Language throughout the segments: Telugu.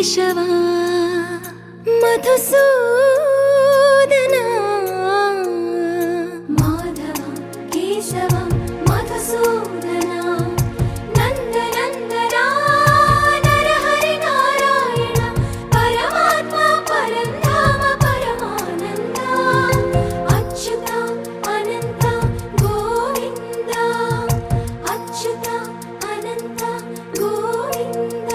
కేశవ మధుసూదన మాధవ కేశవ మధుసూదన నందనందన నరహరి నారాయణ పరమాత్మ పరంధామ పరమానంద అచ్యుత అనంత గోవింద అచ్యుత అనంత గోవింద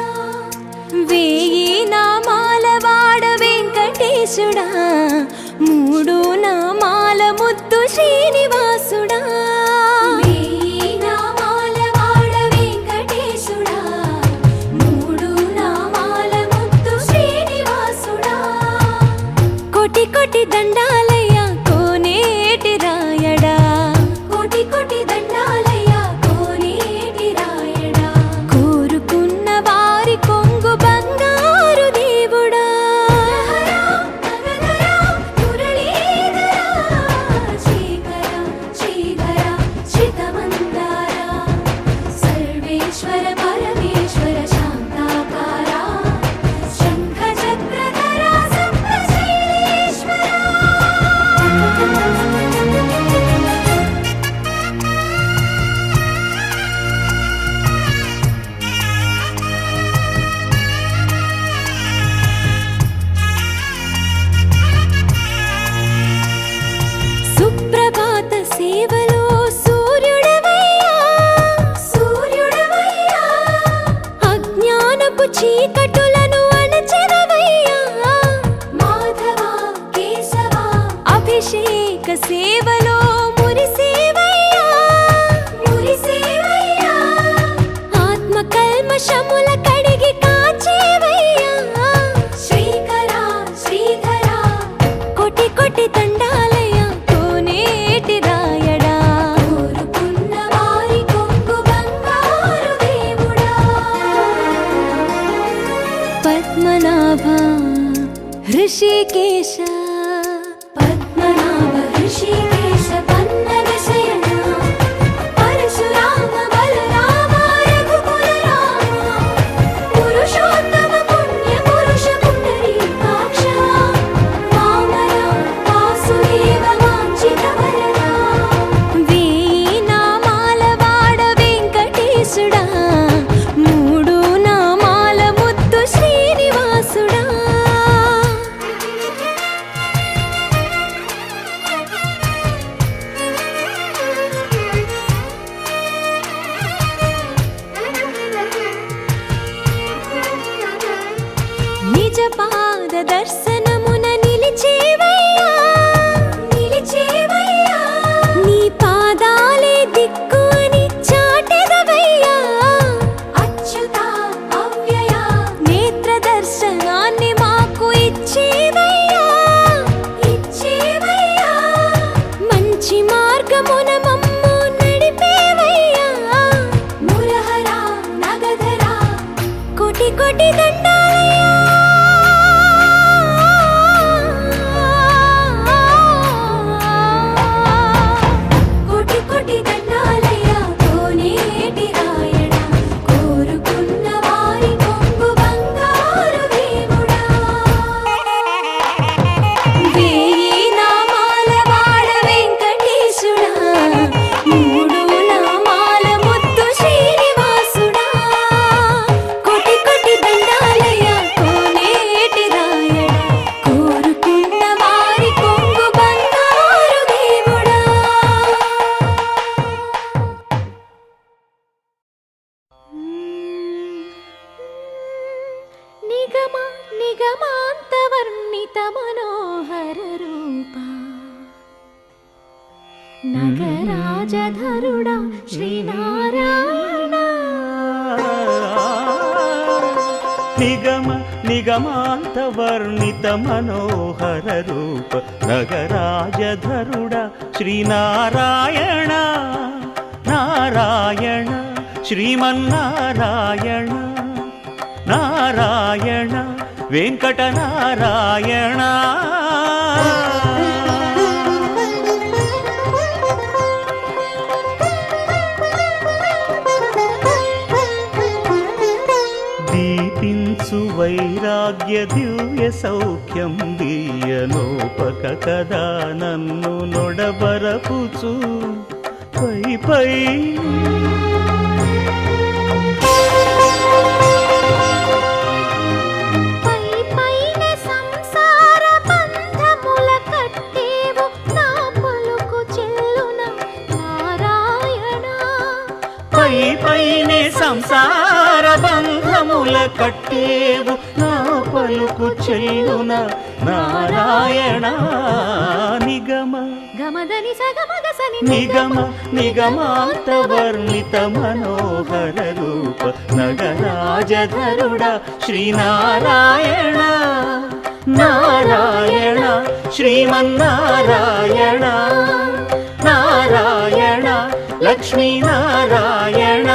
వేయి నామాల వాడ వెంకటేశుడా మూడు నామాల ముద్దు శ్రీనివాసుడా వేయి నామాల వాడ వెంకటేశుడా మూడు నామాల ముద్దు శ్రీనివాసుడా కోటి కోటి దండాలయ్య కోనేటి రాయడా కోటి కోటి దండాలయ్య కోనేటి రాయడా కోరుకున్న వారి కొంగు బంగారు దేవుడా సర్వేశ్వర పరమేశ్వర శాంతాకార శంఖ చక్రధర సప్తశైలేశ్వర సుప్రభాత సేవలో సూర్యుడవయ్యా సూర్యుడవయ్యా అజ్ఞానపు చీకటులను అణచెదవయ్యా మాధవ కేశవ అభిషేక సేవలో మురిసేవయ్యా మురిసేవయ్యా ఆత్మ కల్మషముల కడిగి కాచేవయ్యా శ్రీకర శ్రీధర కోటి కోటి దండాలయ కోనేటి రాయడా కోరుకున్న వారి కొంగు బంగారు దేవుడా పద్మనాభ హృషికేశ పద్మనాభ హృషికేశ పన్నగ శయన పరశురామ బలరామ రఘుకుల రామ పురుషోత్తమ పుణ్య పురుష పుండరీకాక్ష వామన వాసుదేవ వాంఛిత వరదా వేయి నామాల వాడ వెంకటేశుడా మూడు నామాల ముద్దు శ్రీనివాసుడా నిజ పాద దర్శనమున నిలిచేవయ్యా నిలిచేవయ్యా నీ పాదాలే దిక్కు అని చాటెదవయ్యా అచ్యుత అవ్యయ నేత్ర దర్శనాన్ని మాకు ఇచ్చేవయ్యా ఇచ్చేవయ్యా మంచి మార్గమున మమ్ము నడిపేవయ్యా మురహర నగధర కోటి కోటి దండాలయ్యా కోటి కోటి దండాలయ్యా కోనేటి రాయడా కోరుకున్న వారి కొంగు బంగారు దేవుడా వేయి నామాల వాడ వెంకటేశుడా మూడు నామాల ముద్దు శ్రీనివాసుడా కోటి కోటి దండాలయ్యా కోనేటి రాయడా కోరుకున్న వారి కొంగు బంగారు దేవుడా నిగమ నిగమాంత వర్ణిత మనోహర రూప నగరాజధరుడా శ్రీనారాయణ నిగమ నిగమాంత వర్ణిత మనోహర రూప నగరాజధరుడ శ్రీనారాయణ నారాయణ శ్రీమన్నారాయణ నారాయణ వెంకట నారాయణ వైరాగ్య దివ్య సౌఖ్యం దీయనోపక కదా నన్ను నొడబరపుచు పై పై పైనే సంసార బంధముల కట్టేవు నా పలుకు చెల్లున నారాయణ నిగమ గమదని సగమగసని నిగమ నిగమాంత వర్ణిత మనోహర రూప నగరాజధరుడ శ్రీనారాయణ నారాయణ శ్రీమన్నారాయణ నారాయణ లక్ష్మీనారాయణ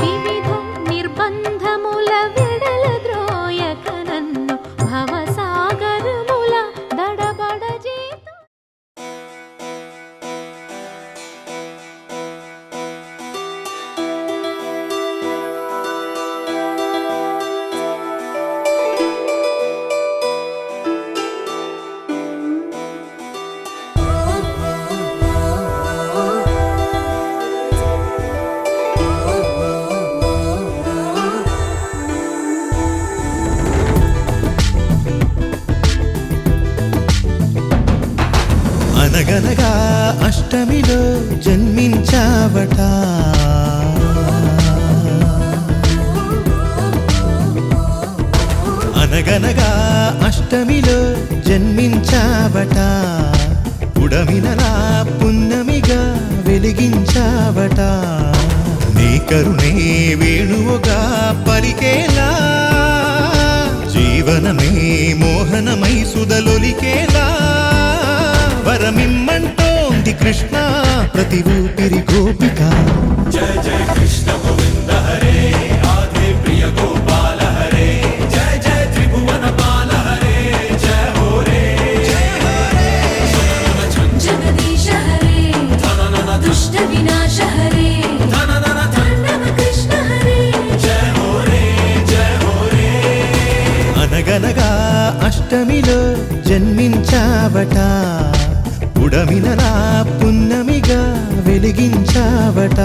వివిధ నిర్బంధముల విడల ద్రోయక నన్ను భవసాగరముల దడబడ చేతు అనగనగా అష్టమిలో జన్మించావట అనగనగా అష్టమిలో జన్మించావట పుడమినలా పున్నమిగా వెలిగించావట నీ కరుణే వేణువుగా పలికేలా జీవనమే మోహనమై సుదలొలికేలా వరమిమ్మంటోంది కృష్ణ ప్రతి ఊపిరి గోపిక జయ జయ కృష్ణ గోవింద హరే రాధే ప్రియ గోపాల హరే జయ జయ త్రిభువన పాల హరే జయ హో రే జగదీశ హరే దుష్ట వినాశ హరే తాండవ కృష్ణ హరే జయ హో రే అనగనగా అష్టమిలో జన్మించావట ఉడమినలా పున్నమిగా వెలిగించావట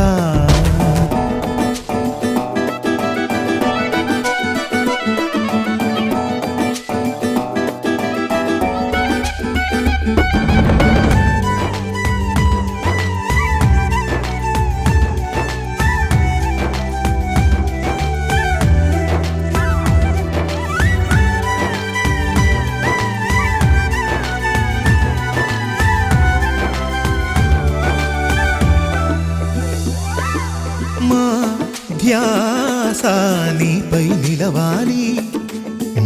మా ధ్యాస నీపై నిలవాలి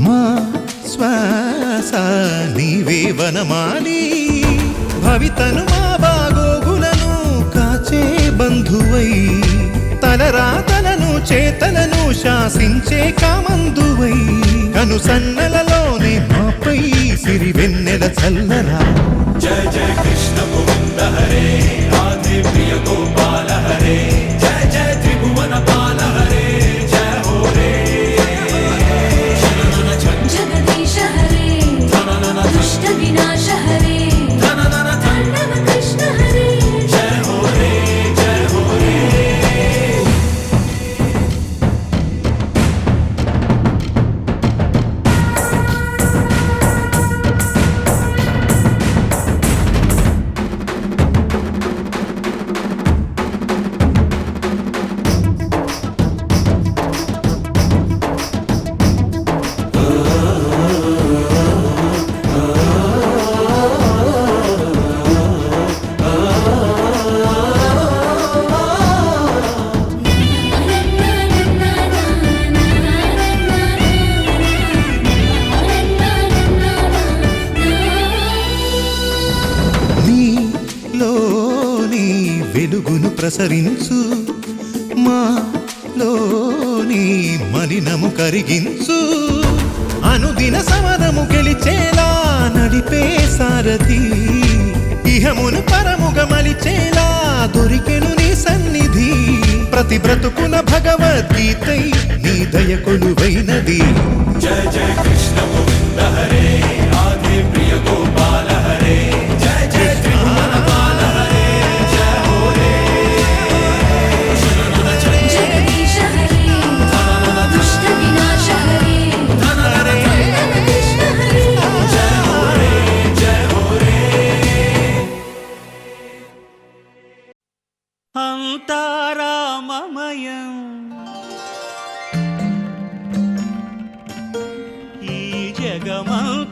మా శ్వాస నీవే వనమాలి భవితను మా బాగోగులను కాచే బంధువై తలరాతలను చేతలను శాసించే కామందువై కనుసన్నలలోనే మాపై సిరివెన్నెల చల్లరా జయ జయ కృష్ణ గోవింద హరే రాధే ప్రియ గోపాల హరే జయ జయ త్రిభువన పాల హరే జయ హో రే జగదీశ హరే దుష్ట వినాశ హరే తాండవ కృష్ణ హరే జయ హో రే జయ హో రే ప్రసరించు మాలోని మలినము కరిగించు అనుదిన సమరము గెలిచేలా నడిపే సారథి ఇహమును పరముగ మలిచేలా దొరికెను నీ సన్నిధి ప్రతి బ్రతుకున భగవద్గీతై నీ దయ కొలువైనది जय जय कृष्ण गोविंद हरे राधे प्रिय गोपाल हरे जय जय त्रिभुवन पाल हरे जय हो रे जगदीश हरे दुष्ट विनाश हरे नंदन कृष्ण हरे जय हो रे जय हो रे అంతారామమయం ఈ జగమంతారామమయం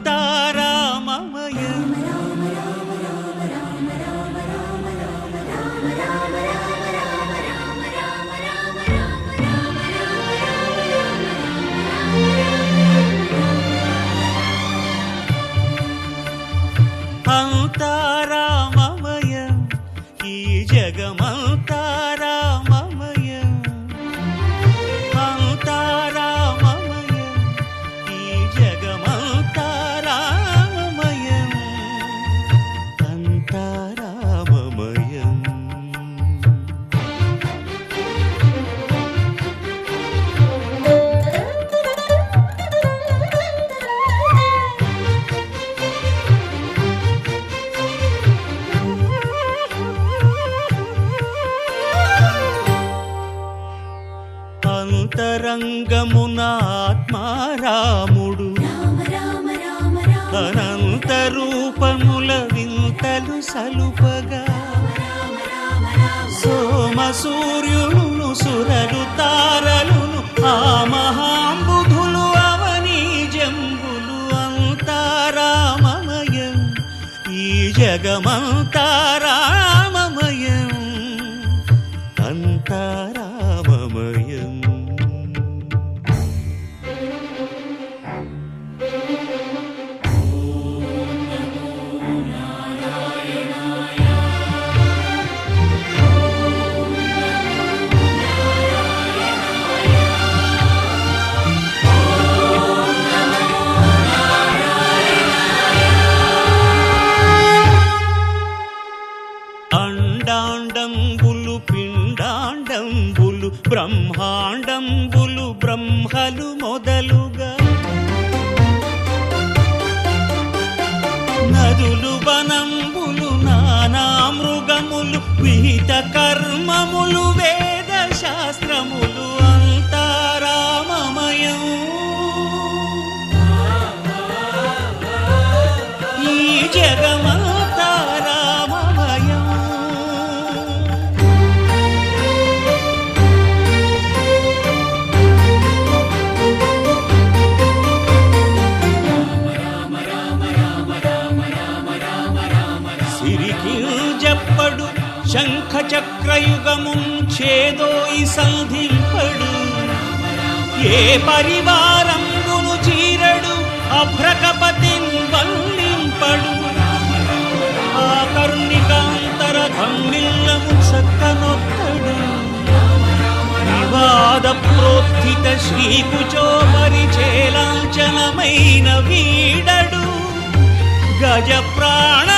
అంతారామమయం ఈ జగమంతారామమయం అంతారామమయం ఈ జగమంతారామమయం అంతారామమయం అంతరంగమున ఆత్మారాముడు రామ రామ రామ రామ అనంత రూపముల వింతలు సలుపగా సోమ సూర్యులను సురలు తారలును ఆ మహాంబుధులు అవనీ జంబులు అంతారామమయం ఈ జగమంతారామమయం అంతారామమయం అండాండంబులు పిండాండంబులు బ్రహ్మాండంబులు బ్రహ్మలు మొదలుగా నదులు వనంబులు నానా మృగములు విహిత కర్మములు వేద శాస్త్రములు అంతారామమయం ఈ జగమంతారామమయం సిరికింజప్పడు శంఖ చక్రయుగముంచేదోయి సంధింపడు ఏ పరివారంబును చీరడు అభ్రకపతిన్ వల్లింపడు ఆ కర్ణికాంతర ధమ్మిల్లము చక్కనొక్కడు వివాద ప్రోత్థిత శ్రీకుచో పరిచేలాంచనమైన వీడడు గజ ప్రాణావనోత్సాహియ